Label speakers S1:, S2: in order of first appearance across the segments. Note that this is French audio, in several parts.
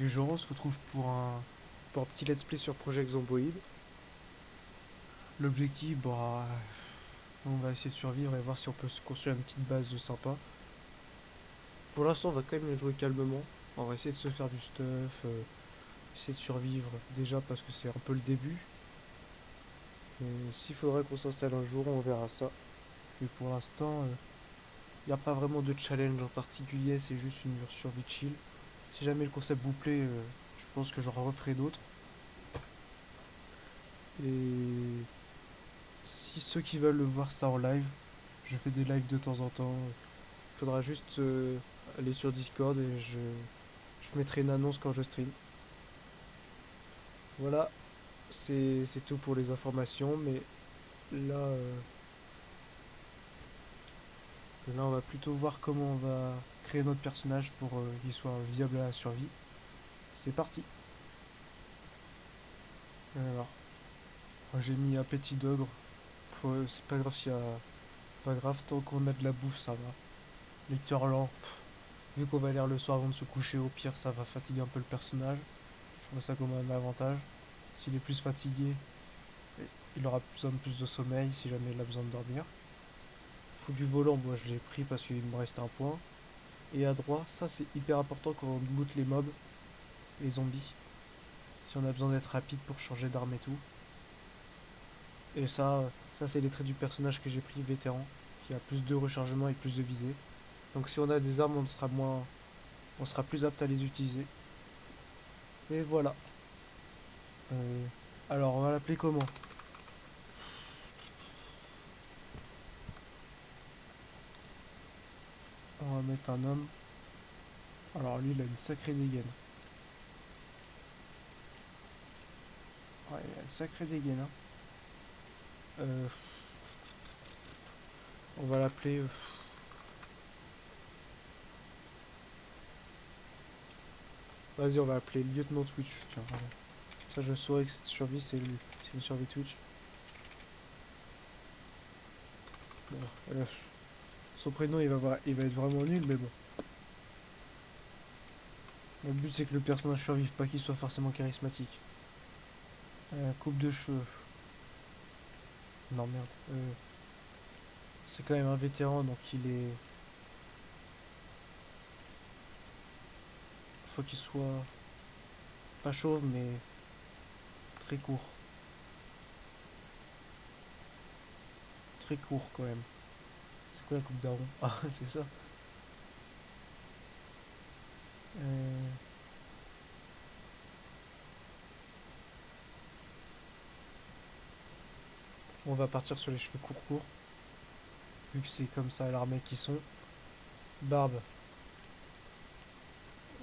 S1: Les gens, on se retrouve pour un petit let's play sur Project Zomboid. L'objectif, bah, on va essayer de survivre et voir si on peut se construire une petite base sympa. Pour l'instant, on va quand même jouer calmement. On va essayer de se faire du stuff, essayer de survivre déjà parce que c'est un peu le début. Et s'il faudrait qu'on s'installe un jour, on verra ça. Mais pour l'instant, il n'y a pas vraiment de challenge en particulier, c'est juste une survie chill. Si jamais le concept vous plaît, je pense que j'en referai d'autres. Et si ceux qui veulent voir ça en live, je fais des lives de temps en temps. Il faudra juste aller sur Discord et je mettrai une annonce quand je stream. Voilà, c'est tout pour les informations, mais là, là on va plutôt voir comment on va créer notre personnage pour qu'il soit viable à la survie. C'est parti. Alors, moi, j'ai mis un petit d'ogre. C'est pas grave s'il y a... Pas grave, tant qu'on a de la bouffe, ça va. Lecteur lent, vu qu'on va lire le soir avant de se coucher, au pire, ça va fatiguer un peu le personnage. Je vois ça comme un avantage. S'il est plus fatigué, il aura besoin de plus de sommeil si jamais il a besoin de dormir. Faut du volant, moi je l'ai pris parce qu'il me reste un point. Et à droite, ça c'est hyper important quand on loot les mobs, les zombies. Si on a besoin d'être rapide pour changer d'arme et tout. Et ça c'est les traits du personnage que j'ai pris, vétéran, qui a plus de rechargement et plus de visée. Donc si on a des armes, on sera plus apte à les utiliser. Et voilà. Euh, alors on va l'appeler comment? On va mettre un homme. Alors lui il a une sacrée dégaine. Ouais, il a une sacrée dégaine, hein. Euh, on va l'appeler. Vas-y, on va l'appeler Lieutenant Twitch. Tiens, voilà. Ça, je saurais que cette survie, c'est une survie Twitch. Bon, son prénom, il va être vraiment nul, mais bon. Le but, c'est que le personnage survive, pas qu'il soit forcément charismatique. Coupe de cheveux. Non, merde. C'est quand même un vétéran, donc il est. Faut qu'il soit pas chauve, mais très court. Très court, quand même. C'est quoi la coupe d'Aaron? Ah, c'est ça. Euh, on va partir sur les cheveux courts, vu que c'est comme ça à l'armée qui sont. Barbe.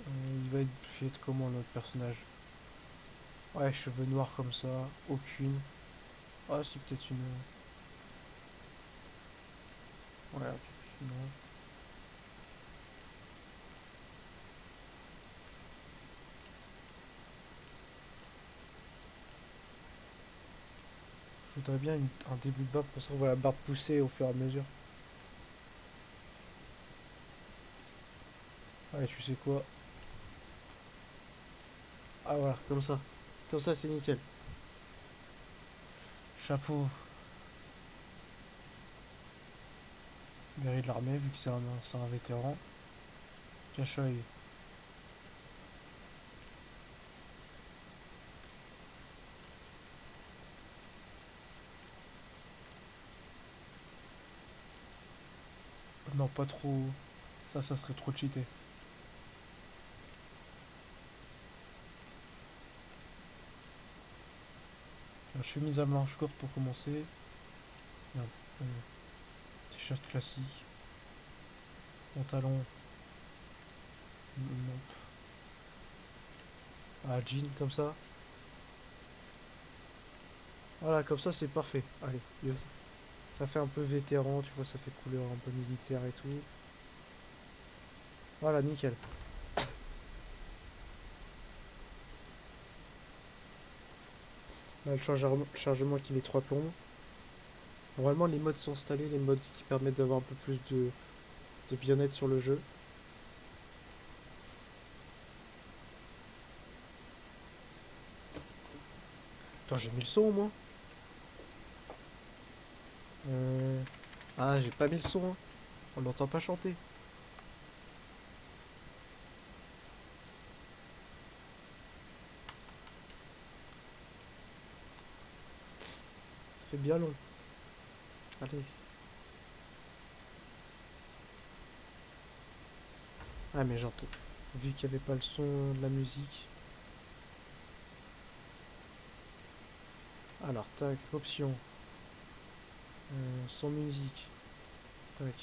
S1: Il va être fait de comment notre personnage? Ouais, cheveux noirs comme ça, aucune. Ah, c'est peut-être une. Ouais, non. Je voudrais bien un début de barbe, pour ça on voit la barbe pousser au fur et à mesure. Ouais, tu sais quoi? Ah, voilà, comme ça. Comme ça, c'est nickel. Chapeau, mairie de l'armée, vu que c'est un vétéran. Cache-œil. Non, pas trop. Ça serait trop cheaté. La chemise à manches courtes pour commencer. Merde. T-shirt classique. Pantalon. Non. Ah, jean comme ça. Voilà, comme ça c'est parfait. Allez, ça fait un peu vétéran, tu vois, ça fait couleur un peu militaire et tout. Voilà, nickel. Là, le chargement qui met 3 plombs. Normalement, les modes sont installés, les modes qui permettent d'avoir un peu plus de bien-être sur le jeu. Attends, j'ai mis le son au moins. Euh... Ah, j'ai pas mis le son, hein. On n'entend pas chanter. C'est bien long. Allez. Ah, mais j'entends. Vu qu'il n'y avait pas le son de la musique. Alors, tac, option. Son musique. Tac.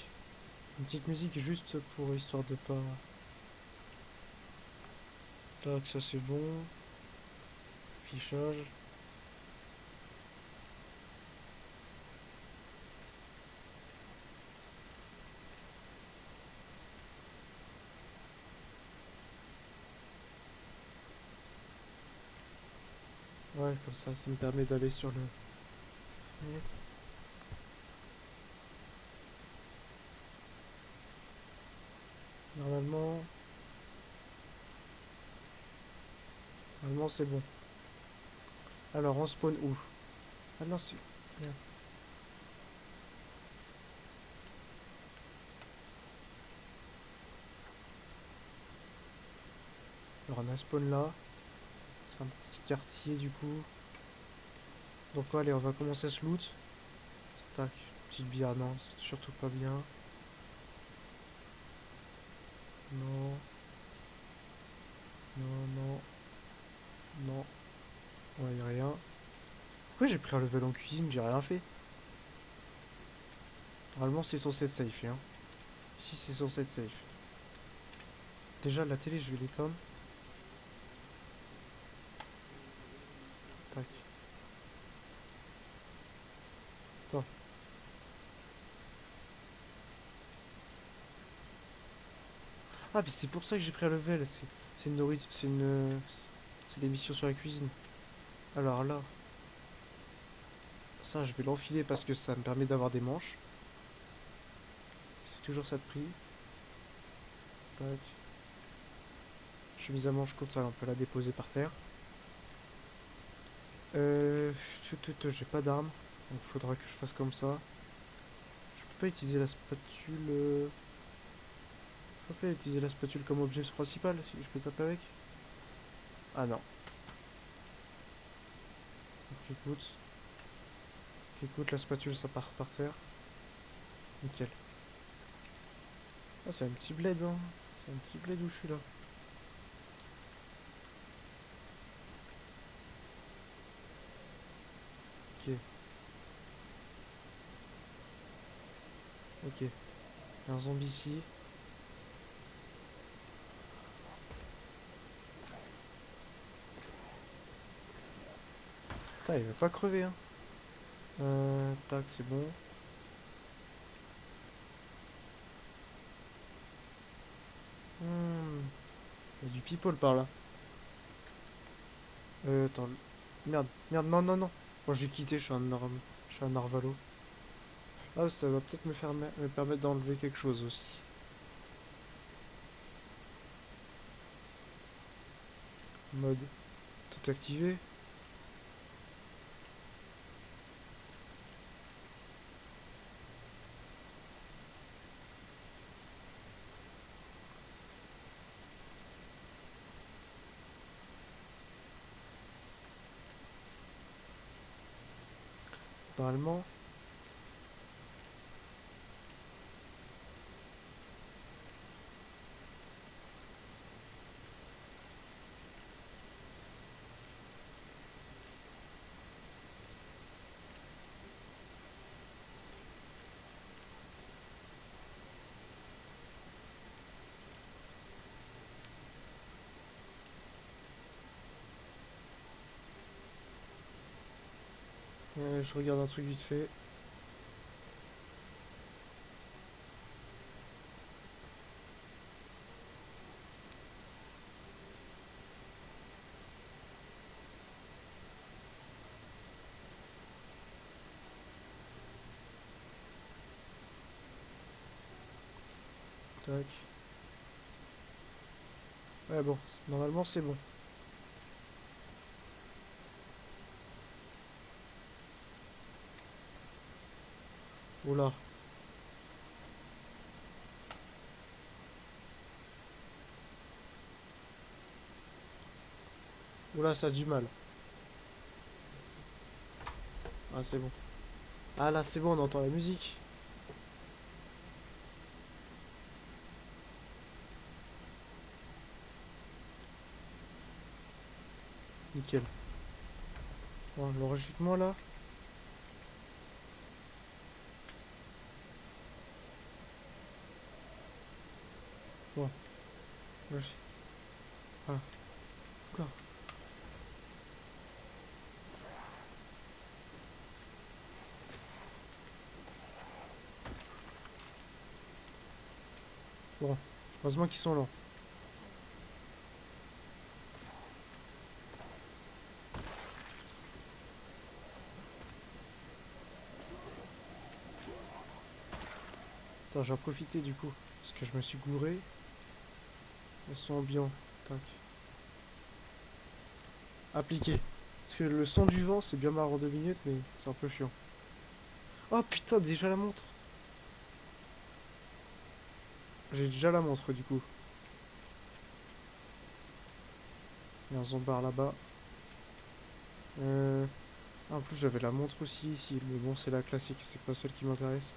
S1: Une petite musique juste pour histoire de pas. Tac, ça c'est bon. Fichage. Ouais, comme ça me permet d'aller sur le. Normalement. Normalement c'est bon. Alors on spawn où? Ah non, c'est. Merde. Alors on a spawn là. C'est un petit quartier du coup. Donc allez, on va commencer ce loot. Tac, petite bière, non, c'est surtout pas bien. Non, non, non, non. Ouais, y'a rien. Pourquoi j'ai pris un level en cuisine? J'ai rien fait. Normalement, c'est censé être safe, hein. Si, c'est censé être safe. Déjà, la télé, je vais l'éteindre. Tac. Attends. Ah, mais c'est pour ça que j'ai pris un level. C'est une nourriture. C'est l'émission sur la cuisine. Alors là, ça, je vais l'enfiler parce que ça me permet d'avoir des manches. C'est toujours ça de prix. Tac. Chemise à manches courte, ça, on peut la déposer par terre. Euh. J'ai pas d'arme. Donc faudra que je fasse comme ça. Je peux pas utiliser la spatule. Je peux pas utiliser la spatule comme objet principal si je peux taper avec. Ah non. Donc écoute, la spatule ça part par terre. Nickel. Ah, c'est un petit bled, hein. C'est un petit bled où je suis là. Ok, ok. Il y a un zombie ici. Putain, il veut pas crever, hein. Tac, c'est bon. Hmm, il y a du people par là. Attends. Merde, merde, non, non, non. Bon, j'ai quitté, je suis un narvalo. Ah, ça va peut-être me permettre d'enlever quelque chose aussi. Mode tout activé. Normalement. Je regarde un truc vite fait. Tac. Ouais, bon, normalement c'est bon. Oula. Oula, ça a du mal. Ah, c'est bon. Ah là, c'est bon, on entend la musique. Nickel. Bon, logiquement là. Bon, ah, oula. Bon, heureusement qu'ils sont là. Attends, j'en profiter du coup. Parce que je me suis gouré. Le son ambiant. Tac. Appliqué. Parce que le son du vent, c'est bien marrant 2 minutes, mais c'est un peu chiant. Oh putain, déjà la montre. J'ai déjà la montre du coup. Il y a un zombard là-bas. En plus, j'avais la montre aussi ici. Mais bon, c'est la classique, c'est pas celle qui m'intéresse.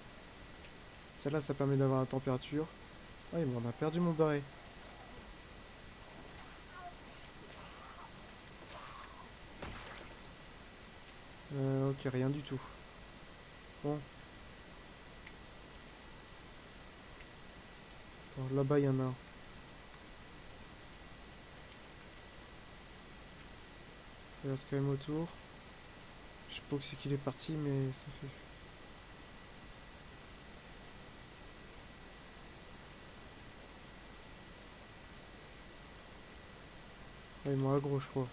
S1: Celle-là, ça permet d'avoir la température. Ah, il m'en a perdu mon barret. Ok, rien du tout. Bon, attends, là-bas, il y en a un. Je regarde quand même autour. Je sais pas où c'est qu'il est parti, mais ça fait... Ah, ils m'ont aggro, je crois.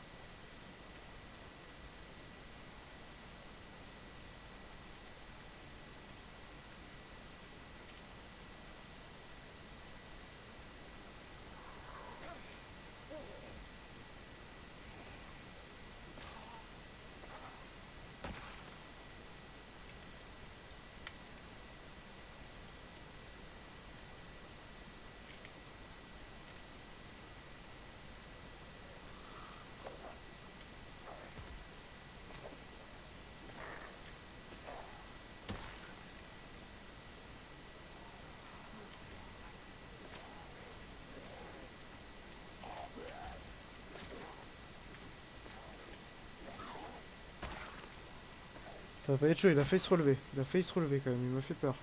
S1: Ça va être chaud, il a failli se relever. Il a failli se relever quand même, il m'a fait peur.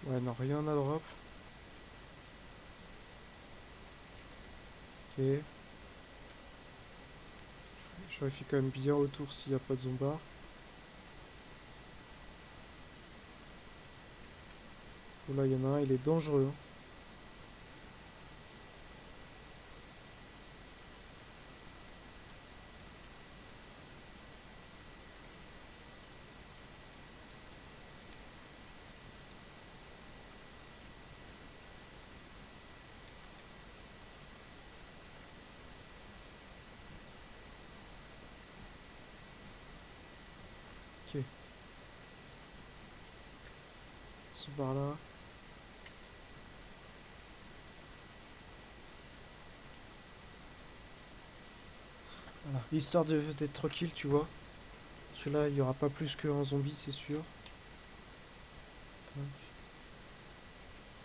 S1: Ouais, non, rien à drop. Ok. Je vérifie quand même bien autour s'il n'y a pas de zombard. Oh là, il y en a un, il est dangereux, hein. Ok. Ce par là. Voilà. Histoire d'être tranquille, tu vois. Parce que là, il n'y aura pas plus qu'un zombie, c'est sûr. Tac.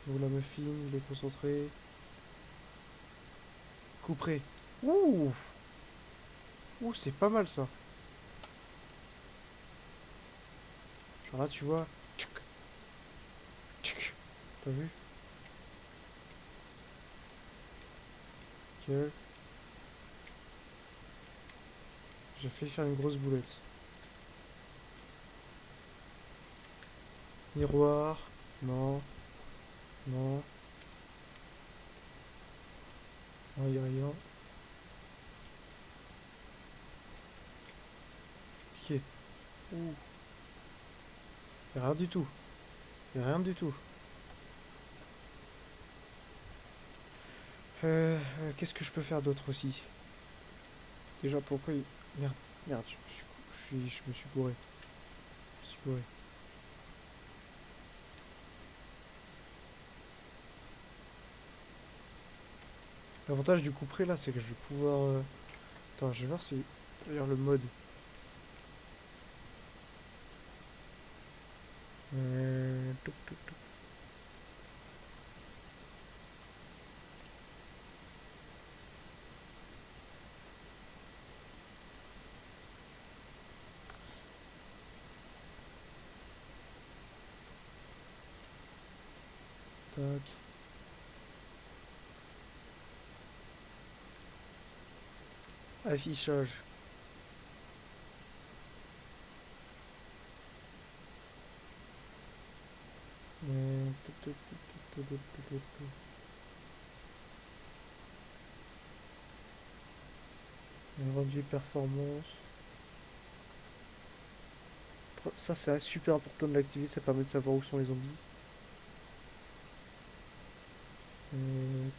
S1: Où la muffine, il est concentré. Couperé. Ouh! Ouh, c'est pas mal ça. Genre là, tu vois. Tchic, tchic. T'as vu? Ok. J'ai failli faire une grosse boulette. Miroir. Non. Non. Non, y a rien. Ok. Ouh. Y a rien du tout. Y a rien du tout. Qu'est-ce que je peux faire d'autre aussi? Déjà, pourquoi il... Merde. Merde. Je me suis gouré. Je me suis gouré. L'avantage du couperet là, c'est que je vais pouvoir. Attends, je vais voir si. D'ailleurs, le mode. Touc, touc, touc. Tac. Affichage. Touc, touc, touc, touc, touc, touc, touc, touc. Rendu performance. Ça, c'est super important de l'activer, ça permet de savoir où sont les zombies.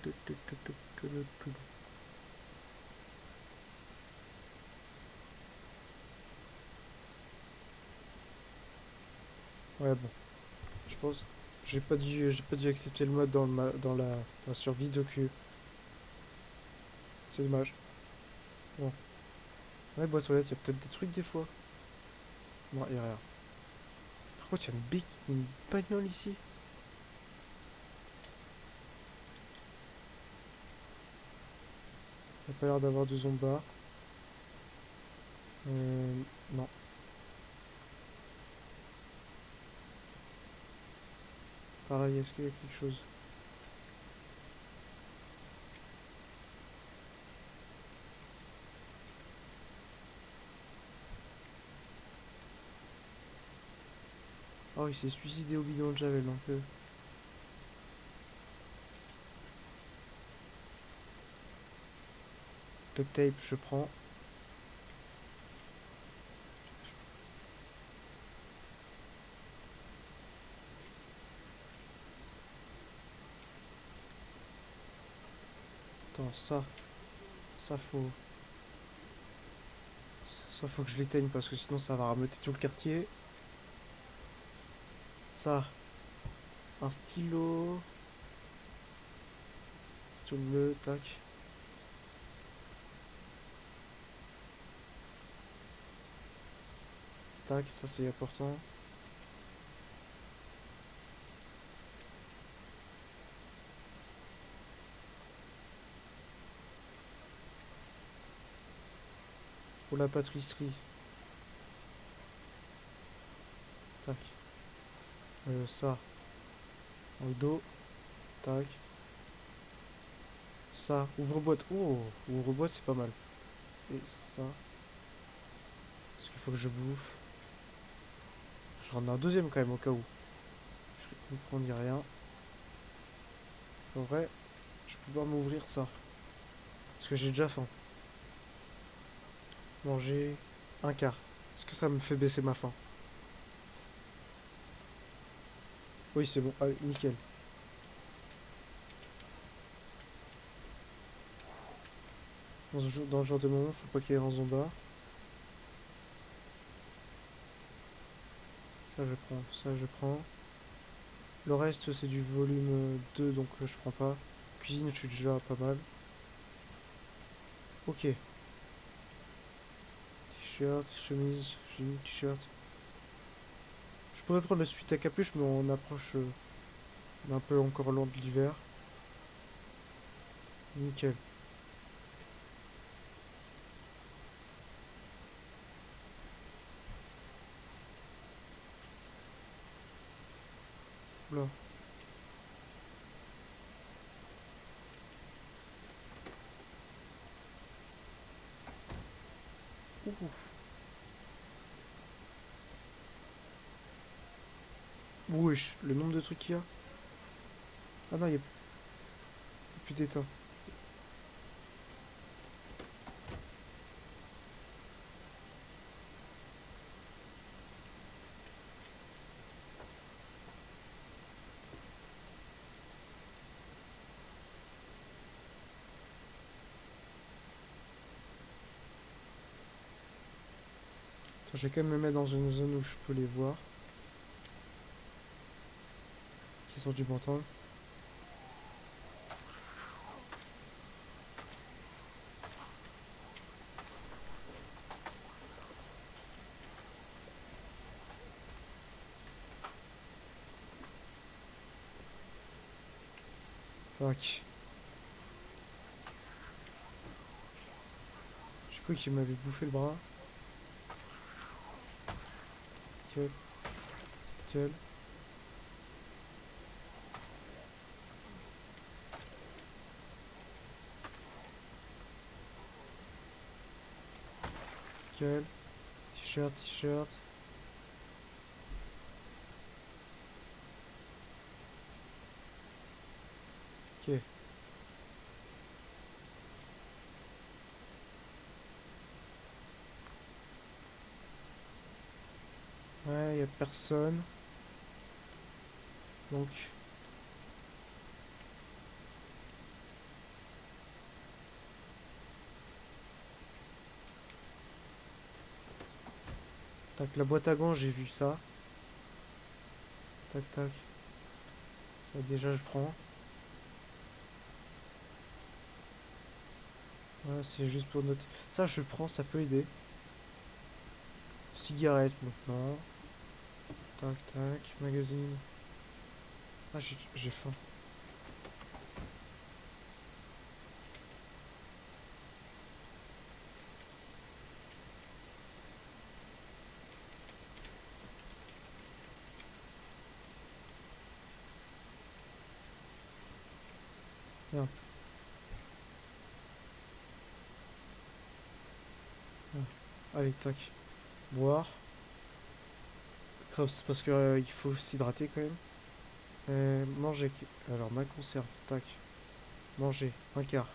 S1: Touc, touc, touc, touc, touc, touc, touc. Ouais, bon, je pense. J'ai pas dû accepter le mode dans la survie, donc c'est dommage. Bon. Ouais, boîte aux lettres, il y a peut-être des trucs des fois. Non, il y a rien. Par contre, il y a une bagnole ici. Il n'y a pas l'air d'avoir de zombards. Non. Pareil, est-ce qu'il y a quelque chose? Oh, il s'est suicidé au bidon de Javel, donc. Duct tape, je prends. Attends, ça faut. Ça faut que je l'éteigne parce que sinon ça va rameuter tout le quartier. Ça, un stylo. Stylo bleu, tac. Tac, ça c'est important. Pour la pâtisserie. Tac. Ça, dans le dos. Tac. Ça, ouvre-boîte. Oh, ouvre-boîte c'est pas mal. Et ça. Parce qu'il faut que je bouffe. Je rentre un deuxième quand même au cas où. Je ne prends rien. En vrai, je vais pouvoir m'ouvrir ça. Parce que j'ai déjà faim. Manger un quart. Est-ce que ça me fait baisser ma faim? Oui, c'est bon. Allez, nickel. Dans ce genre de moment, faut pas qu'il y ait un zombie. Ça, je prends. Ça, je prends. Le reste, c'est du volume 2, donc je prends pas. Cuisine, je suis déjà pas mal. Ok. T-shirt, chemise, jean, t-shirt. Je pourrais prendre la suite à capuche, mais on approche. On est un peu encore loin de l'hiver. Nickel. Là. Ouh. Wesh, le nombre de trucs qu'il y a. Ah non, il y a plus d'éteint. Attends, je vais quand même me mettre dans une zone où je peux les voir. Qui sont du bon temps. Tac. J'ai cru qu'il m'avait bouffé le bras. Nickel. Nickel. Nickel. T-shirt, t-shirt. Ok. Ouais, y a personne. Donc, tac, la boîte à gants, j'ai vu ça. Tac, tac. Ça, déjà, je prends. Voilà, c'est juste pour noter. Ça, je prends, ça peut aider. Cigarette maintenant. Tac, tac. Magazine. Ah, j'ai faim. Tiens. Allez, tac. Boire. C'est parce que il faut s'hydrater quand même. Manger. Alors, ma conserve. Tac. Manger. Un quart.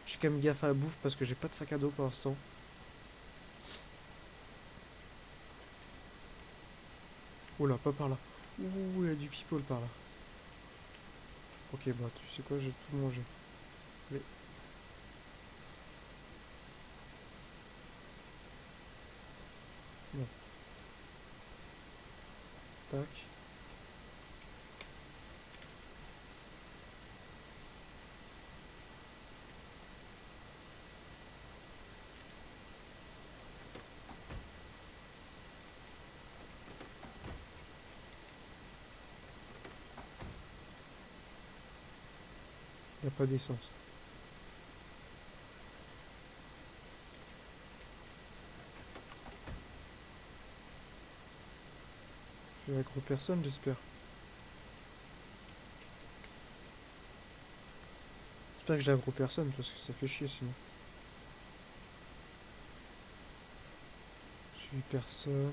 S1: J'ai quand même gaffe à la bouffe parce que j'ai pas de sac à dos pour l'instant. Oula, pas par là. Ouh, il y a du people par là. Ok, bah tu sais quoi, j'ai tout mangé. Allez. Bon, tac. Y a pas d'essence. J'ai aggro personne, j'espère. J'espère que j'ai aggro personne parce que ça fait chier sinon. J'ai vu personne.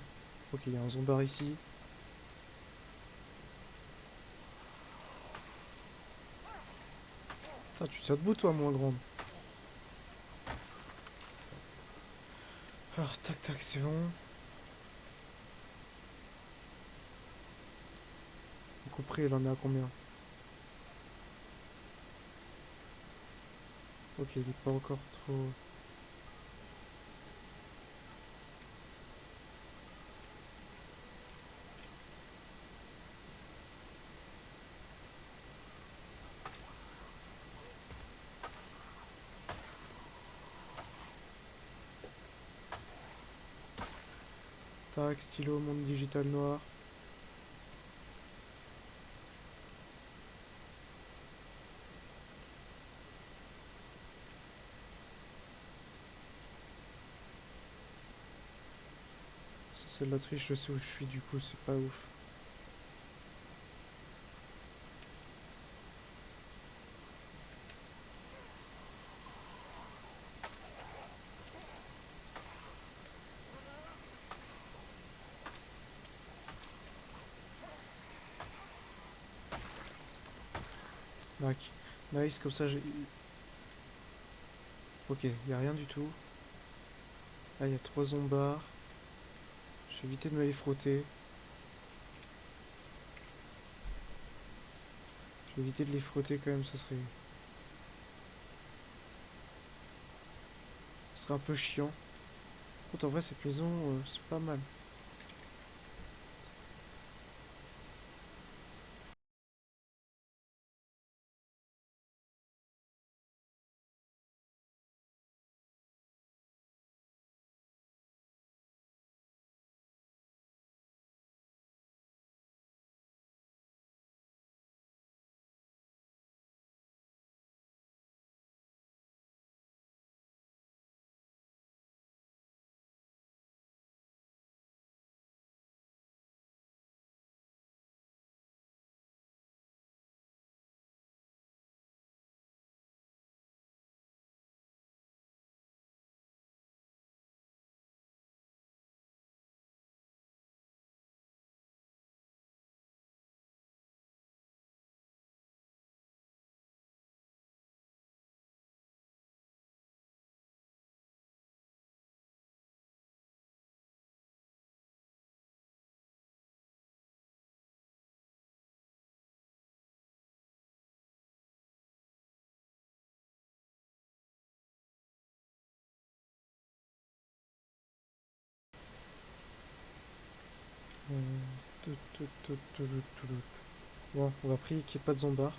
S1: Ok, il y a un zombard ici. Putain, tu tiens debout toi, moins grande. Alors, tac, tac, c'est bon. Le couperet, il en est à combien? Ok, il est pas encore trop. Tac, stylo, monde digital noir. Ça, c'est de la triche, je sais où je suis du coup, c'est pas ouf. Tac. Nice, comme ça j'ai. Ok, y a rien du tout. Ah, il y a 3 zombards. Je vais éviter de me les frotter. Je vais éviter de les frotter quand même, ça serait un peu chiant. En vrai, cette maison, c'est pas mal. Euh, Bon, on va prier qu'il n'y ait pas de zombards.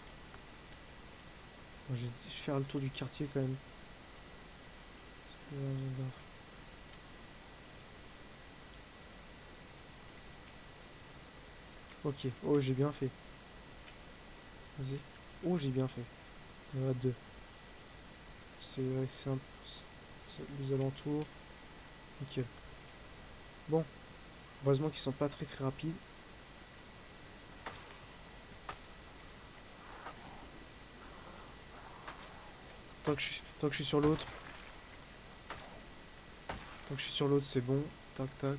S1: Bon, je vais faire le tour du quartier quand même. Ok, oh j'ai bien fait. Vas-y. Oh j'ai bien fait. Il y en a deux. C'est les alentours. Nickel. Bon, heureusement qu'ils sont pas très très rapides. Tant que je suis sur l'autre. Tant que je suis sur l'autre, c'est bon. Tac tac.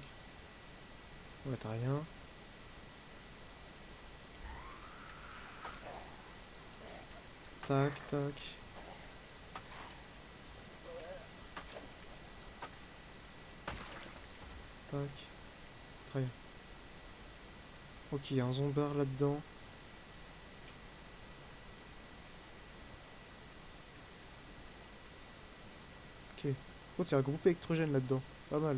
S1: Ouais, t'as rien. Tac tac. Tac. Très bien. Ok, il y a un zombard là-dedans. Ok. Oh, il y a un groupe électrogène là-dedans. Pas mal.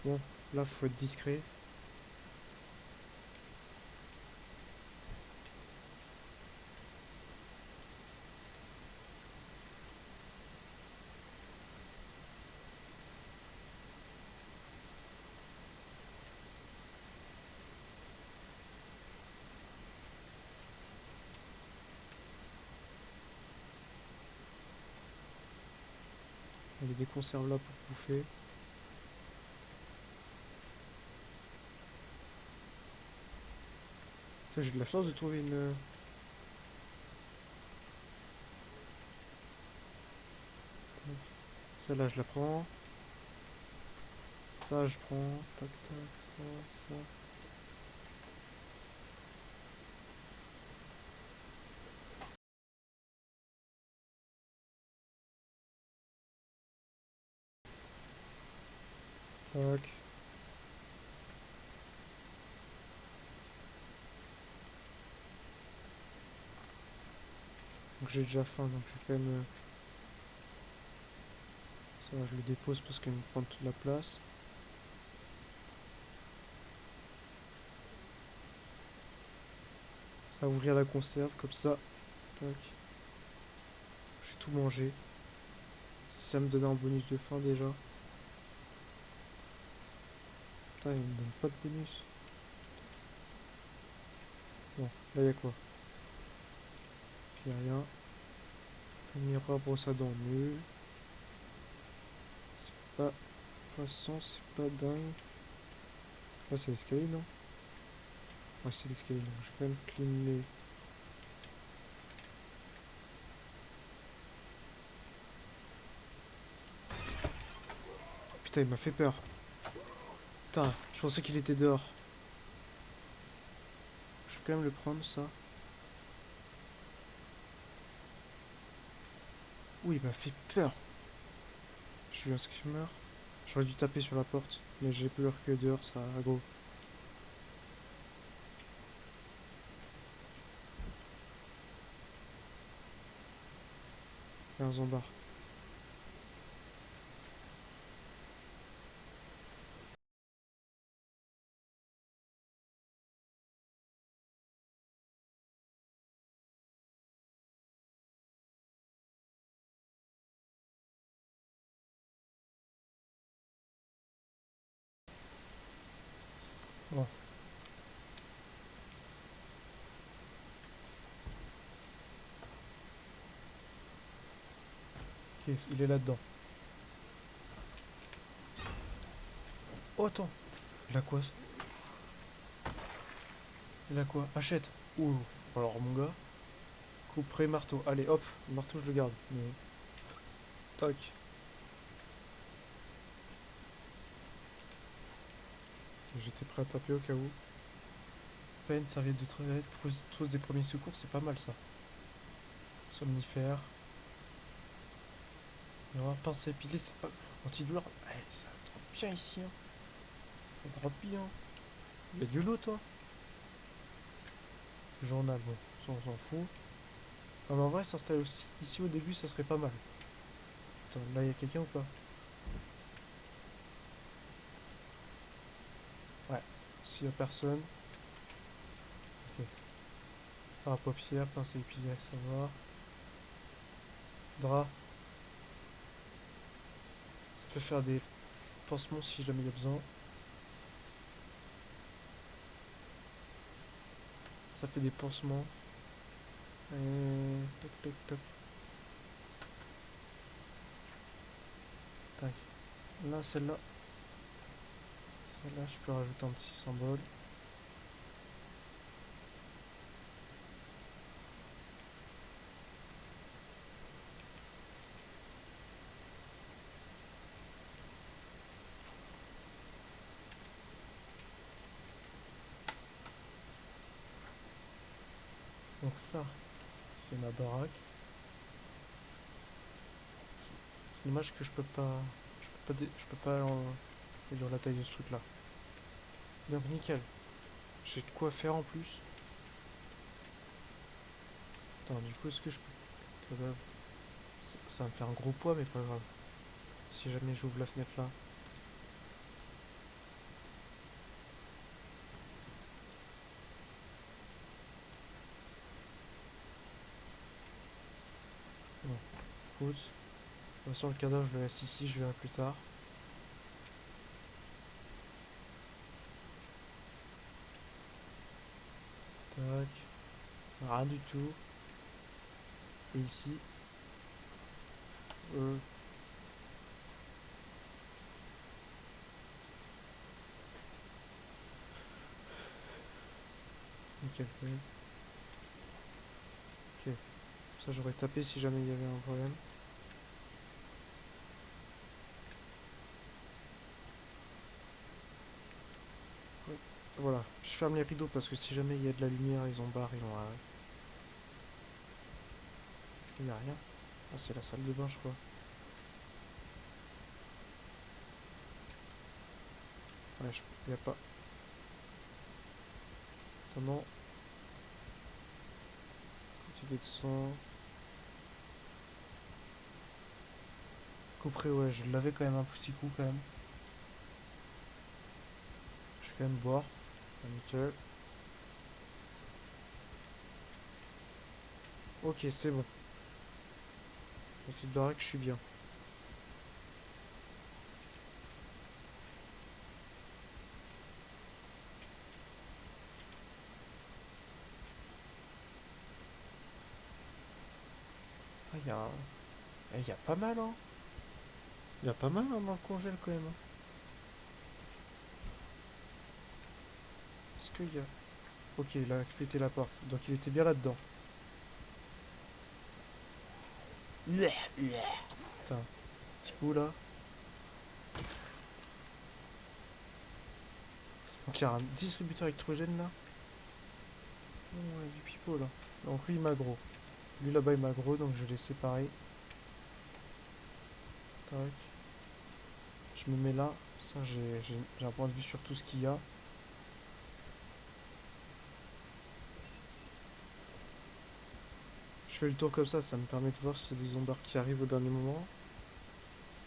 S1: Bon, là, faut être discret. Il y a des conserves là pour bouffer. Putain, j'ai de la chance de trouver une. Celle-là, je la prends. Ça, je prends. Tac, tac, ça. Tac. Donc j'ai déjà faim, donc je vais quand même. Ça, je le dépose parce qu'il me prend toute la place. Ça va ouvrir la conserve, comme ça. Tac. J'ai tout mangé. Ça me donne un bonus de faim déjà. Putain, il me donne pas de bonus. Bon, là y'a quoi? Y'a rien. Miroir brosse à dents nul. C'est pas. Pour l'instant, c'est pas dingue. Là, c'est l'escalier, non? Ouais, c'est l'escalier, donc je vais quand même cleaner. Putain, il m'a fait peur. Putain, je pensais qu'il était dehors. Je vais quand même le prendre, ça. Ouh, il m'a fait peur. J'ai eu un screamer. J'aurais dû taper sur la porte, mais j'ai peur que dehors, ça aggro. Il y a un zombard. Bon. Ok, il est là-dedans. Oh, attends. Il a quoi? Il a quoi? Achète. Ouh. Alors, mon gars. Couperai marteau. Allez, hop. Le marteau, je le garde. Mais. Tac. J'étais prêt à taper au cas où. Peine, serviette de toilette, trousse des premiers secours, c'est pas mal ça. Somnifère. Miroir, pince à épiler, c'est pas. Antidouleur. Ouais, ça drop bien ici. Hein. Ça drop bien. Il y a du lot, toi. Journal, bon. Ça, on s'en fout. Non, mais en vrai, s'installer aussi ici au début, ça serait pas mal. Attends, là, il y a quelqu'un ou pas? Ouais. S'il y a personne. Ok. Fard à paupières, pince à épiler, ça va. Drap. Ça peut faire des pansements si jamais il y a besoin. Ça fait des pansements. Toc toc toc. Tac. Là, celle-là. Celle-là, je peux rajouter un petit symbole. Donc ça, c'est ma baraque. C'est dommage que je peux pas. Réduire la taille de ce truc là. Donc nickel. J'ai de quoi faire en plus. Attends, du coup, est-ce que je peux. Ça va me faire un gros poids, mais pas grave. Si jamais j'ouvre la fenêtre là. Bon, écoute. De toute façon, le cadavre, je le laisse ici, je verrai plus tard. Tac. Rien du tout. Et ici. Euh, nickel. Ok. Ça, j'aurais tapé si jamais il y avait un problème. Ouais. Voilà. Je ferme les rideaux parce que si jamais il y a de la lumière, ils ont barre, ils ont. Il n'y a rien. Ah, c'est la salle de bain, je crois. Ouais, il n'y a pas. Attendant. Quantité de sang. Couperé, ouais, je l'avais quand même un petit coup quand même. Je vais quand même boire. Nickel. Ok, c'est bon. Petite baraque, je suis bien. Ah, il y a pas mal, hein. Il y a pas mal hein, dans le congèle quand même. Hein. Est-ce qu'il y a. Ok, il a exploité la porte. Donc il était bien là-dedans. Putain, petit coup là. Donc il y a un distributeur électrogène là. Oh, ouais, du pipeau là. Donc lui il m'a gros. Lui là-bas il m'a gros donc je l'ai séparé. Tac. Je me mets là. Ça j'ai un point de vue sur tout ce qu'il y a. Je fais le tour comme ça me permet de voir s'il y a des zombards qui arrivent au dernier moment.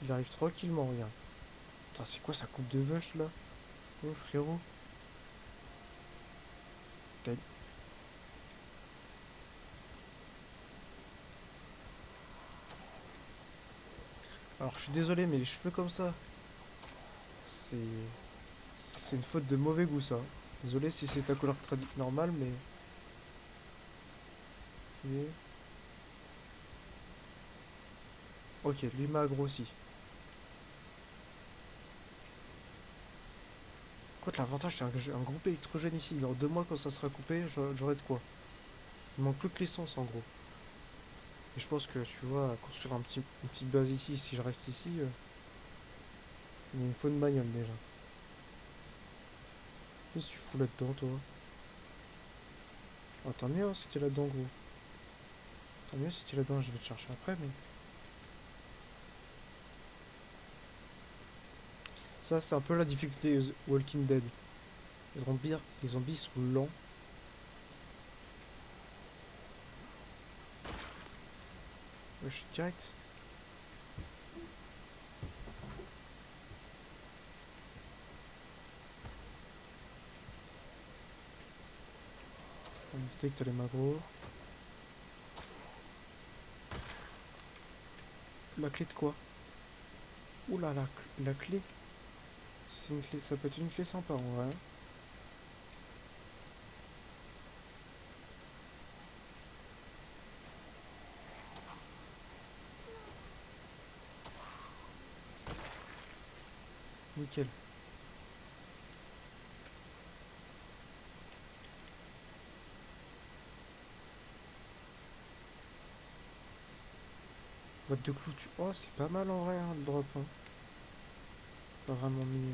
S1: Il arrive tranquillement, regarde. Putain, c'est quoi sa coupe de vache là? Oh frérot. T'as- Alors je suis désolé mais les cheveux comme ça, c'est c'est une faute de mauvais goût ça. Désolé si c'est ta couleur normale, mais... Ok, lui m'a grossi. Écoute, l'avantage c'est que j'ai un groupe électrogène ici. Dans 2 mois, quand ça sera coupé, j'aurai de quoi. Il manque plus que l'essence en gros. Et je pense que tu vois, construire une petite base ici, si je reste ici, il me faut une bagnole déjà. Qu'est-ce que tu fous là-dedans toi? Oh, tant mieux hein, si t'es là-dedans gros. Tant mieux si t'es là-dedans, je vais te chercher après, mais... Ça, c'est un peu la difficulté Walking Dead. Les zombies sont lents. Ouais, je suis direct. On détecte les magros. La clé de quoi? Oula, la clé. C'est une clé, ça peut être une clé sympa en vrai. Nickel. Boîte de clôture. Oh, c'est pas mal en vrai, hein, le drop. Hein. Pas vraiment mis.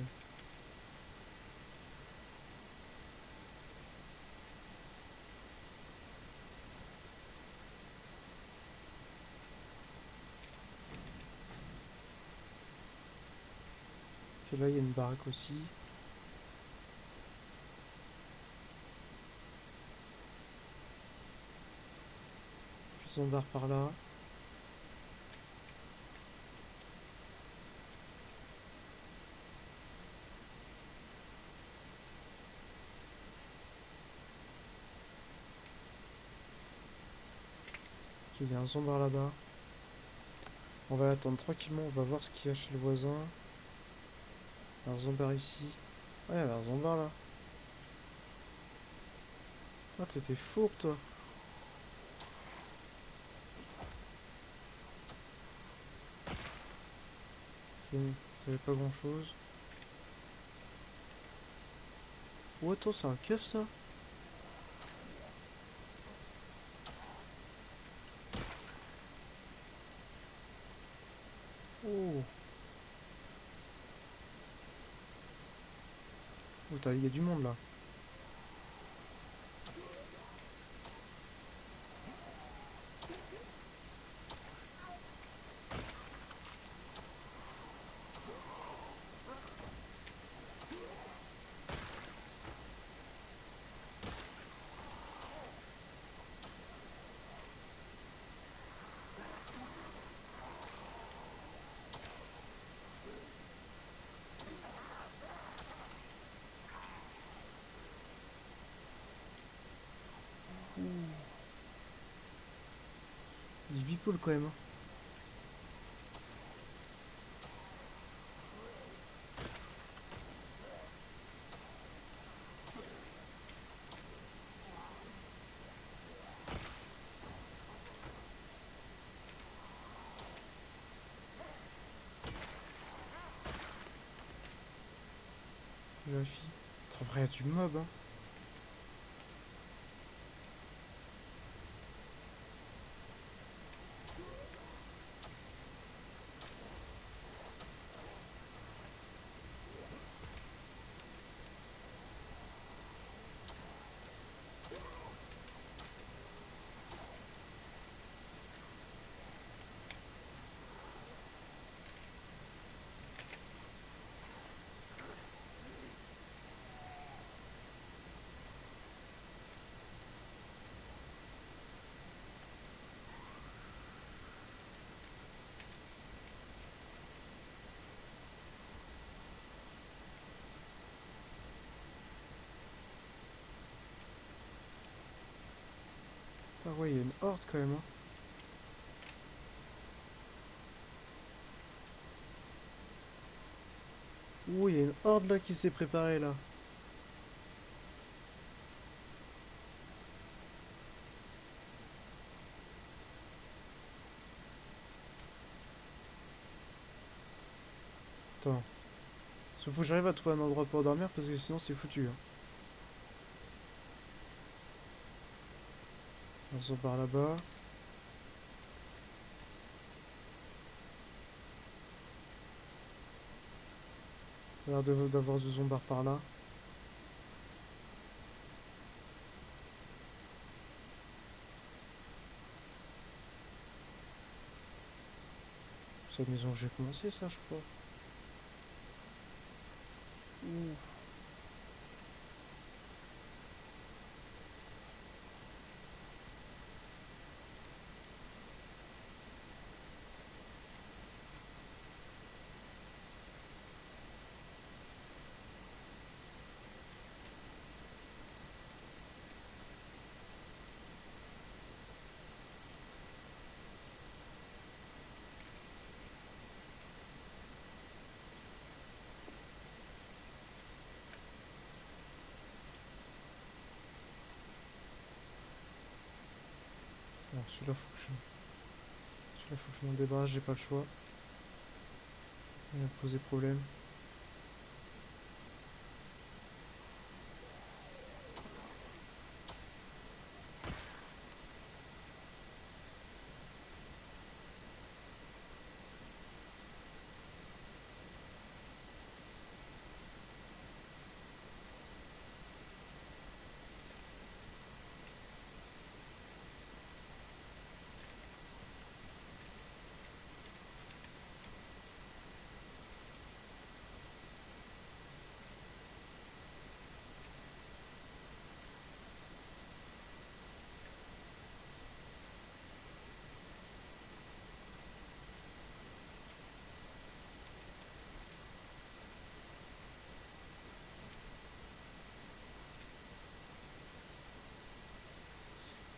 S1: Ok, là, il y a une baraque aussi. Plus en barre par là. Ok, il y a un zombard là-bas. On va l'attendre tranquillement, on va voir ce qu'il y a chez le voisin. Un zombard ici. Ah, il y avait un zombard là. Ah, t'étais fourbe toi. T'avais pas grand chose. Oh, attends, c'est un keuf ça? Oh, oh il y a du monde là. Du bipoule quand même. Hein. La fille. En vrai, il y a du mob. Hein. Ah ouais, il y a une horde quand même. Hein. Ouh, il y a une horde là qui s'est préparée là. Attends. Sauf faut que j'arrive à trouver un endroit pour dormir parce que sinon c'est foutu. Hein. On sort par là-bas. Il y a l'air d'avoir deux zombards par là. C'est la maison où j'ai commencé ça je crois. Ouh. Non, celui-là faut que je m'en débarrasse, j'ai pas le choix. Il va me poser problème.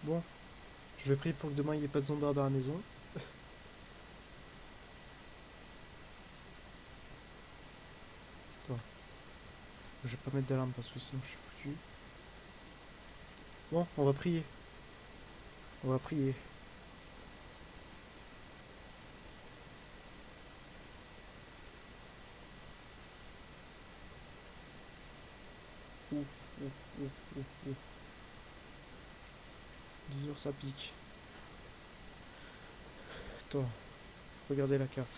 S1: Bon, je vais prier pour que demain il n'y ait pas de zombards dans la maison. Attends, je vais pas mettre d'alarme parce que sinon je suis foutu. Bon, on va prier. On va prier. Ouf, ouf, ouf, ouf, ouf. 10 heures ça pique. Attends, regardez la carte.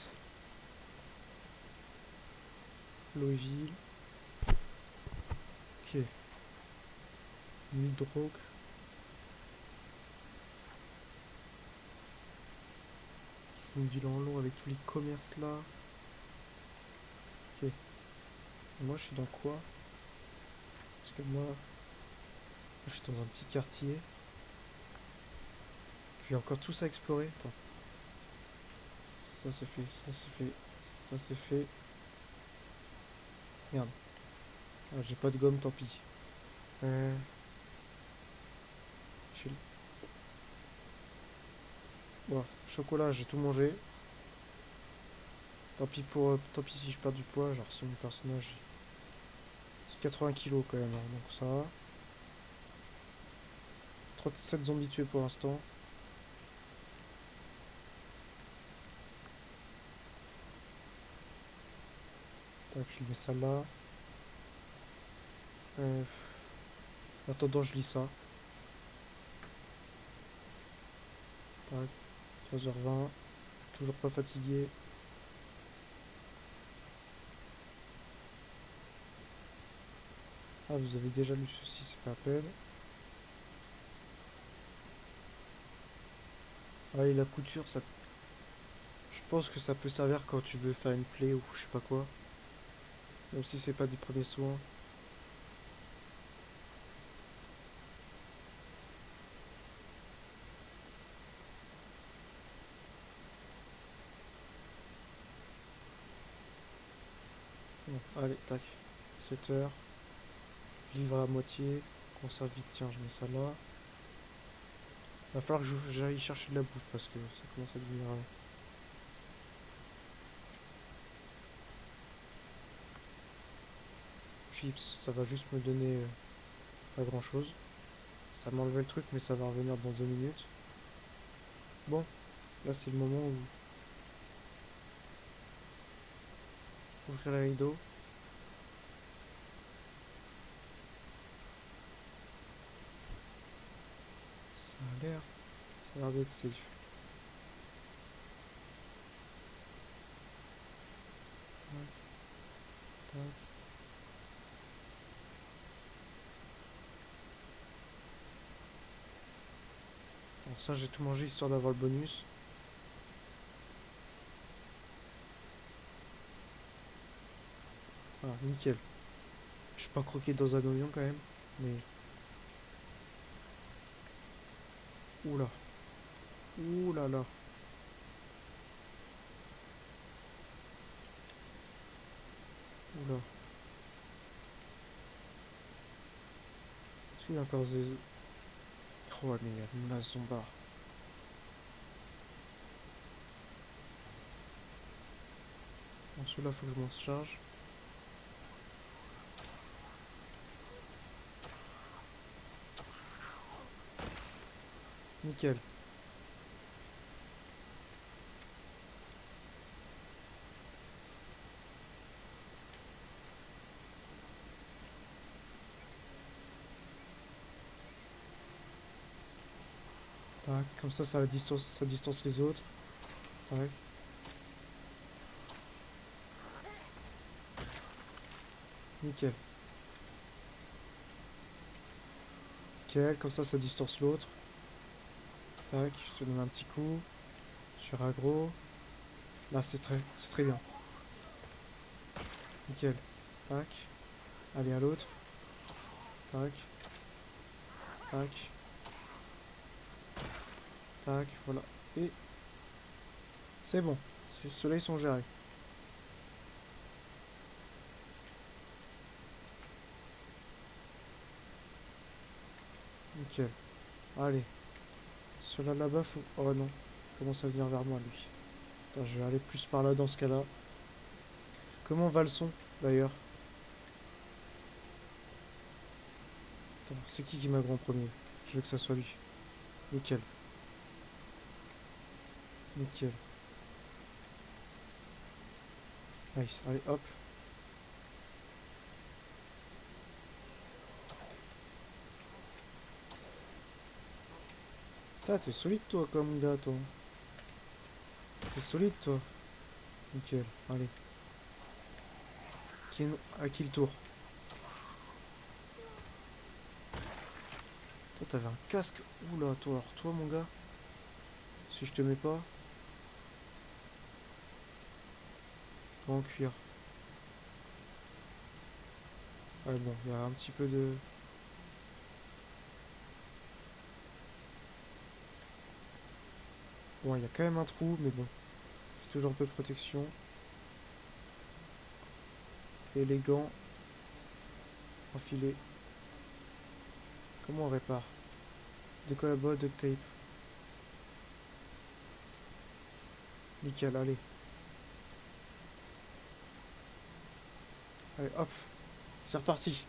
S1: Louisville. Ok. Nuit de drogue. Qui sont du long avec tous les commerces là. Ok. Et moi je suis dans quoi? Parce que moi je suis dans un petit quartier. J'ai encore tout ça à explorer. Attends. Ça c'est fait, ça c'est fait, ça c'est fait. Merde. Ah, j'ai pas de gomme, tant pis. Euh, j'ai le- Bon, chocolat, j'ai tout mangé. Tant pis si je perds du poids, genre si mon personnage c'est 80 kilos quand même, hein, donc ça va. 37 zombies tués pour l'instant. Tac, je mets ça là. Euh, En attendant, je lis ça. Tac, 13h20. Toujours pas fatigué. Ah, vous avez déjà lu ceci, c'est pas la peine. Ah, et la couture, ça. Je pense que ça peut servir quand tu veux faire une plaie ou je sais pas quoi. Même si c'est pas des premiers soins. Bon, allez, tac. 7h. Livre à moitié. Conserve vite, tiens, je mets ça là. Va falloir que j'aille chercher de la bouffe parce que ça commence à devenir. Chips, ça va juste me donner pas grand chose. Ça m'a enlevé le truc, mais ça va revenir dans 2 minutes. Bon, là c'est le moment où Ouvrir les rideaux. Ça a l'air d'être safe. Tac, tac. Bon, ça j'ai tout mangé histoire d'avoir le bonus. Voilà, nickel. Je suis pas croqué dans un oignon quand même, mais... Oula. Ouh là là. Oula. Est-ce qu'il y a encore des... Oh mais il y a une masse zombard. Bon, celui-là faut que je m'en charge. Nickel. Tac, comme ça ça distance les autres. Tac. Nickel. Nickel, comme ça distance l'autre. Tac, je te donne un petit coup. Sur aggro. Là c'est très bien. Nickel. Tac. Allez à l'autre. Tac. Tac. Tac, voilà. Et c'est bon. Ceux-là ils sont gérés. Nickel. Allez. Ceux-là là-bas, faut... Oh non. Il commence à venir vers moi lui. Attends, je vais aller plus par là dans ce cas-là. Comment va le son d'ailleurs? Attends, c'est qui m'a en premier? Je veux que ça soit lui. Nickel. Nickel. Nice. Allez, hop. Putain, t'es solide toi comme gars toi. T'es solide toi. Nickel. Allez. À qui le tour? Toi t'avais un casque. Oula, toi alors toi mon gars. Si je te mets pas. Toi en cuir. Ouais bon, il y a un petit peu de... Bon, il y a quand même un trou, mais bon. C'est toujours un peu de protection. Et les gants. Enfilés. Comment on répare? De quoi là-bas, duct tape. Nickel, allez. Allez, hop. C'est reparti.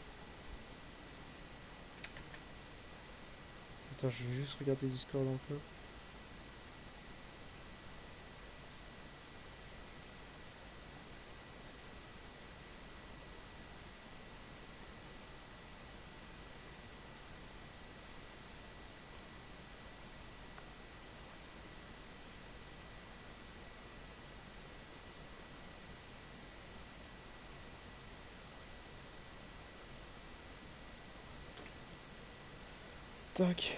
S1: Attends, je vais juste regarder Discord un peu. Tac.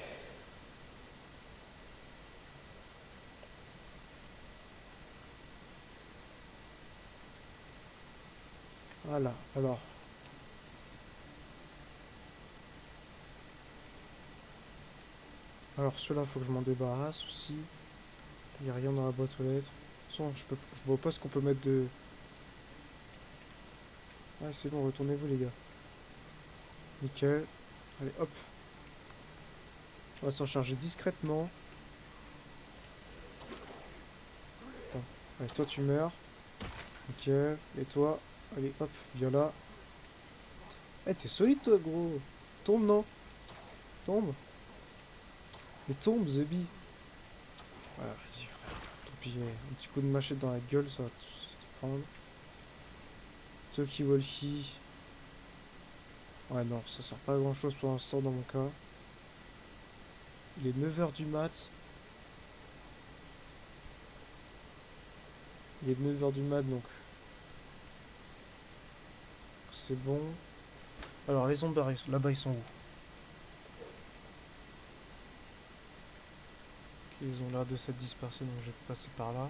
S1: Voilà, alors. Alors ceux-là, faut que je m'en débarrasse aussi. Il n'y a rien dans la boîte aux lettres. De toute façon, je vois pas ce qu'on peut mettre de... Ah, c'est bon, retournez-vous les gars. Nickel. Allez, hop. On va s'en charger discrètement. Attends. Allez, toi tu meurs. Nickel. Et toi, allez, hop, viens là. Eh, t'es solide toi, gros. Tombe, non? Tombe. Mais tombe, Zebi. Ouais, vas-y, frère. Tant pis, un petit coup de machette dans la gueule, ça va te prendre. Talkie-walkie. Ouais, non, ça sert pas à grand chose pour l'instant dans mon cas. Il est 9 h du mat. Il est 9 h du mat, donc c'est bon. Alors, les zombies, là-bas, ils sont où? Ok, ils ont l'air de s'être dispersés, donc je vais passer par là.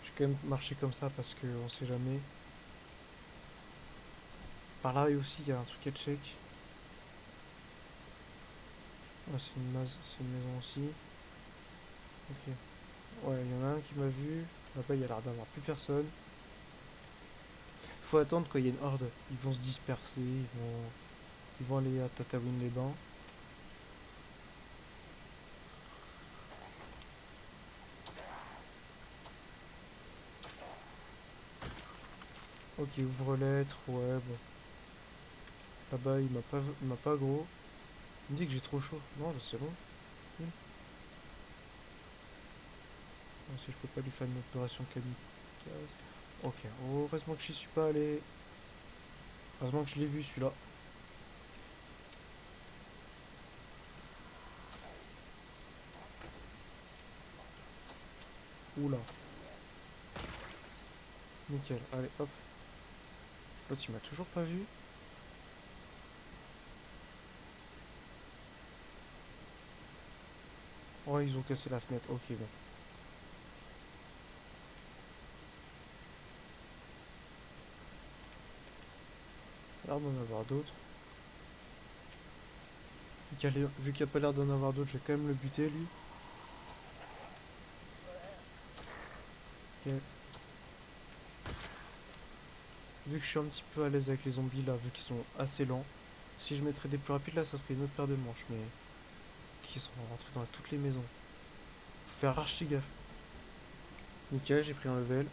S1: Je vais quand même marcher comme ça parce qu'on sait jamais. Par là aussi, il y a un truc à check. Ah, c'est une maison aussi. Ok. Ouais, il y en a un qui m'a vu. Là-bas, il y a l'air d'avoir plus personne. Faut attendre quand il y a une horde. Ils vont se disperser, ils vont aller à Tatooine-les-Bains. Ok, ouvre lettre, ouais, bon. Là-bas, il m'a pas gros. Il me dit que j'ai trop chaud. Non, là, c'est bon. Oui. Non, si je peux pas lui faire une opération kamikaze. Ok, heureusement que j'y suis pas allé. Heureusement que je l'ai vu celui-là. Oula. Nickel, allez, hop. L'autre, il m'a toujours pas vu. Ouais, ils ont cassé la fenêtre. Ok, bon. Il a l'air d'en avoir d'autres. Vu qu'il n'y a pas l'air d'en avoir d'autres, je vais quand même le buter, lui. Ok. Vu que je suis un petit peu à l'aise avec les zombies, là, vu qu'ils sont assez lents. Si je mettrais des plus rapides, là, ça serait une autre paire de manches, mais... Qui sont rentrés dans toutes les maisons. Faut faire archi gaffe. Nickel, j'ai pris un level.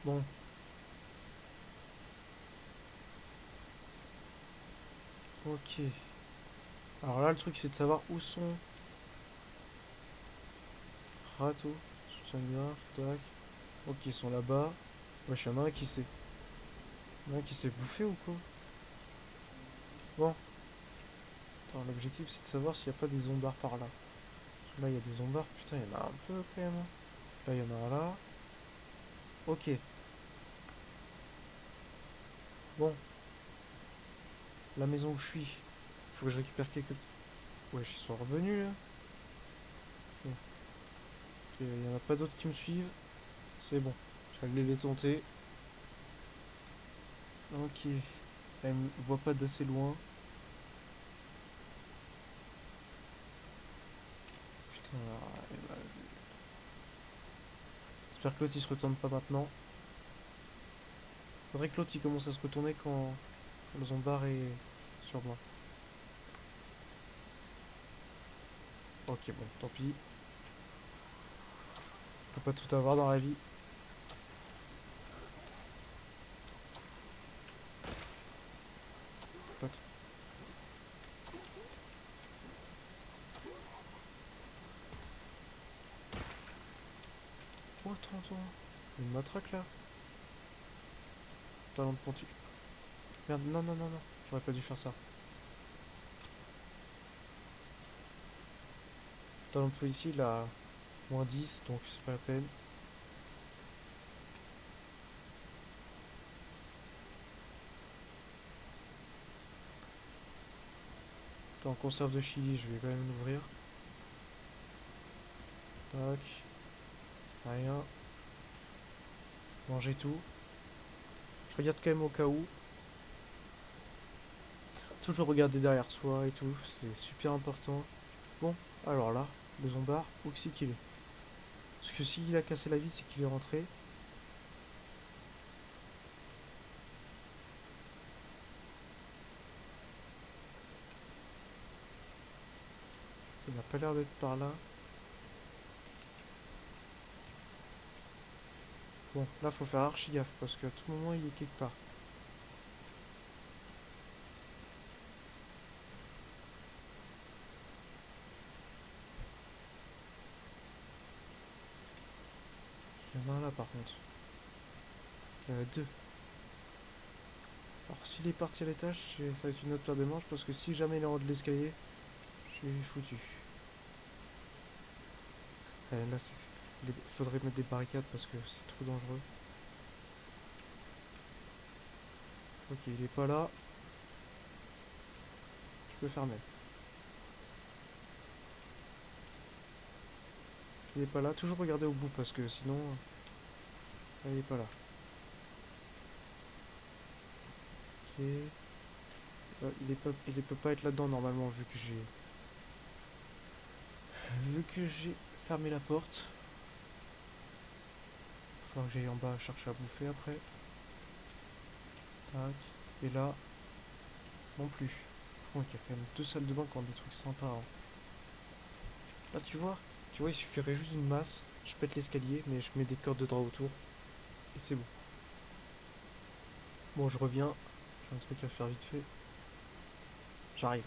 S1: Bon. Ok. Alors là, le truc, c'est de savoir où sont... Rato. Soutien-gorge, tac. Ok, ils sont là-bas. Wesh, y'en a un qui s'est... Y'en a un qui s'est bouffé ou quoi? Bon. Attends, l'objectif, c'est de savoir s'il n'y a pas des zombards par là. Là, il y a des zombards. Putain, il y en a un peu, quand même. Là, il y en a un là. Ok. Bon. La maison où je suis. Faut que je récupère quelques... Wesh, ils sont revenus, là. Bon. Il n'y en a pas d'autres qui me suivent. C'est bon. J'allais les tenter. Ok. Elle me voit pas d'assez loin. Putain, j'espère que l'autre il se retourne pas maintenant. Faudrait que l'autre il commence à se retourner quand le zombard est sur moi. Ok, bon, tant pis. On peut pas tout avoir dans la vie. Pas tout- Oh, attends. Une matraque là. Talon de pontu. Merde, non. J'aurais pas dû faire ça. Talon de policier il a -10, donc c'est pas la peine. T'es en conserve de chili, je vais quand même l'ouvrir. Tac. Rien. Manger tout. Je regarde quand même au cas où. Toujours regarder derrière soi et tout, c'est super important. Bon, alors là, le zombard, où c'est qu'il est? Parce que s'il a cassé la vitre, c'est qu'il est rentré. Il n'a pas l'air d'être par là. Bon, là, faut faire archi gaffe, parce qu'à tout moment, il est quelque part. Il y en a un là par contre. Il y en a deux. Alors s'il est parti à l'étage, ça va être une autre paire de manches parce que si jamais il est en haut de l'escalier, je suis foutu. Là, il faudrait mettre des barricades parce que c'est trop dangereux. Ok, il est pas là. Je peux fermer. Il est pas là. Toujours regarder au bout parce que sinon, il est pas là. Ok. Il peut pas être là-dedans normalement vu que j'ai fermé la porte. Faut que j'aille en bas chercher à bouffer après. Tac. Et là, non plus. Oh, il y a quand même deux salles de bain qui ont des trucs sympas, hein. Là, il suffirait juste d'une masse. Je pète l'escalier, mais je mets des cordes de drap autour. Et c'est bon. Bon, je reviens. J'ai un truc à faire vite fait. J'arrive.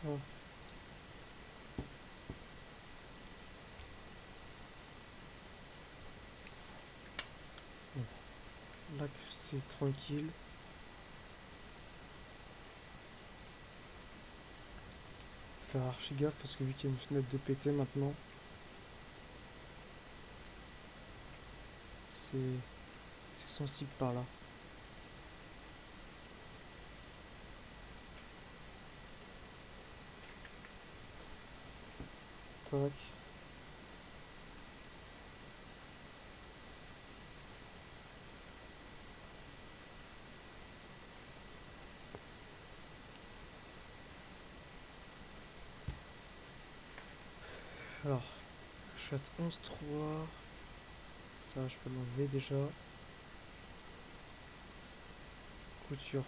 S1: Oh. Bon. Là, c'est tranquille. Faire archi gaffe parce que vu qu'il y a une fenêtre de pété maintenant, c'est sensible par là. Tac. Alors, je suis à 11,3. Ça, je peux l'enlever déjà. Couture.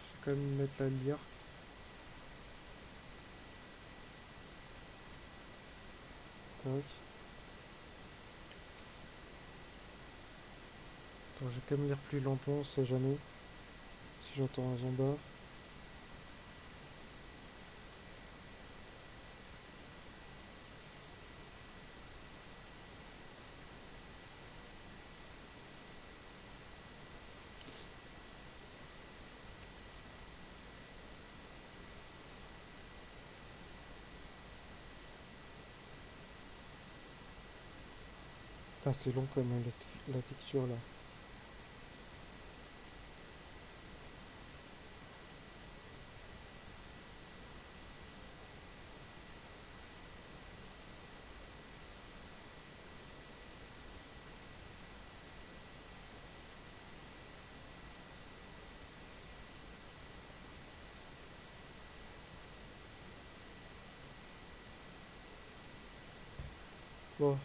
S1: Je vais quand même mettre la lire. Tac. Attends, je vais quand même lire plus lentement, on sait jamais. Si j'entends un zonda. Putain, c'est long quand même la lecture là. Bon,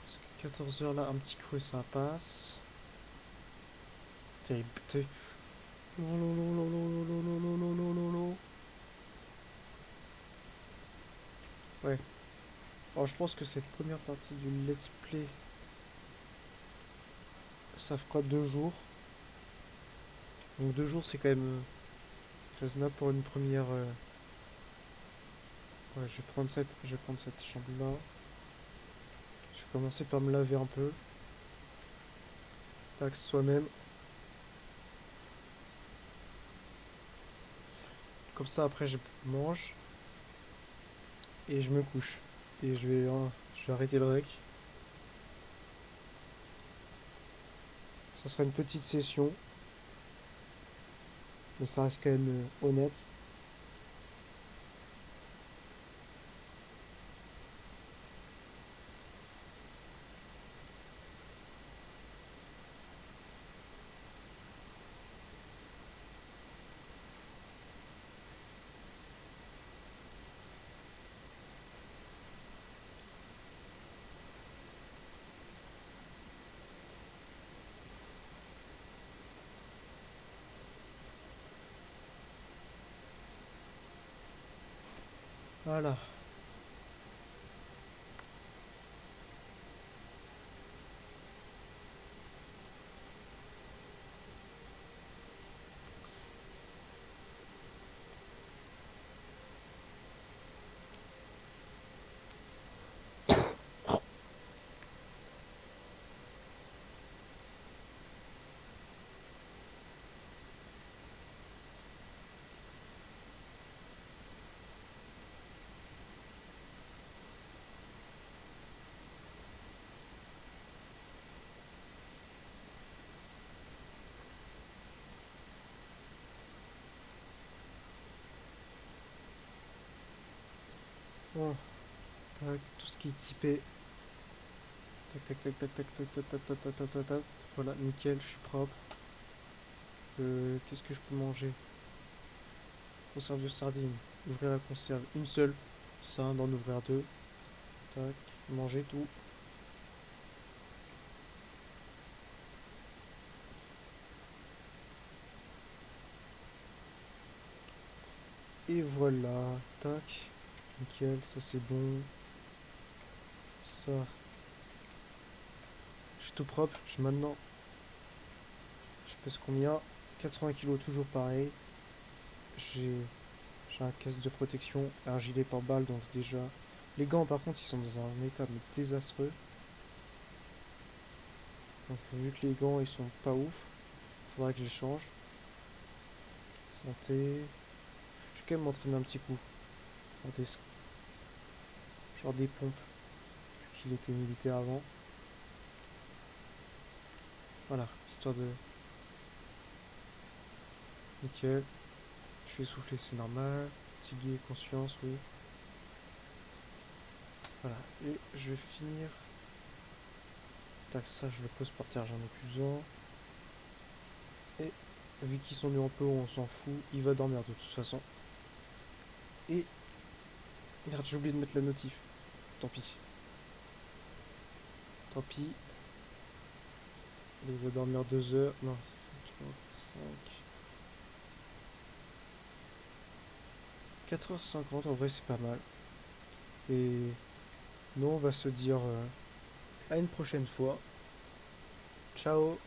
S1: parce que 14 heures là, un petit creux ça passe. T'es. Ouais. Alors je pense que cette première partie du let's play, ça fera 2 jours. Donc 2 jours c'est quand même raisonnable pour une première. Ouais, je vais prendre cette chambre là. Je vais commencer par me laver un peu. Tac, soi-même. Comme ça après je mange et je me couche. Et je vais arrêter le rec. Ça sera une petite session, mais ça reste quand même honnête. Voilà. Bon, tac, tout ce qui est équipé. Tac, tac, tac, tac, tac, tac, tac, tac, tac, tac, tac, tac. Voilà, nickel, je suis propre. Qu'est-ce que je peux manger? Conserve de sardines. Ouvrir la conserve une seule. Ça sert à rien d'en ouvrir deux. Tac, manger tout. Et voilà, tac. Nickel, ça c'est bon. Ça, je suis tout propre. Je maintenant. Je pèse combien? 80 kilos, toujours pareil. J'ai j'ai un casque de protection, un gilet pare-balles, donc déjà. Les gants, par contre, ils sont dans un état mais désastreux. Donc, vu que les gants, ils sont pas ouf, faudra que je les change. Santé. Je vais quand même m'entraîner un petit coup. Genre des pompes, vu qu'il était militaire avant. Voilà, histoire de. Nickel. Je suis essoufflé, c'est normal. Fatigué, conscience, oui. Voilà, et je vais finir. Tac, ça je le pose par terre, j'en ai plus besoin. Et vu qu'ils sont nus un peu, on s'en fout. Il va dormir de toute façon. Et merde, j'ai oublié de mettre la notif. Tant pis. Tant pis. Il va dormir 2 heures. Non. 4h50, en vrai c'est pas mal. Et nous on va se dire à une prochaine fois. Ciao.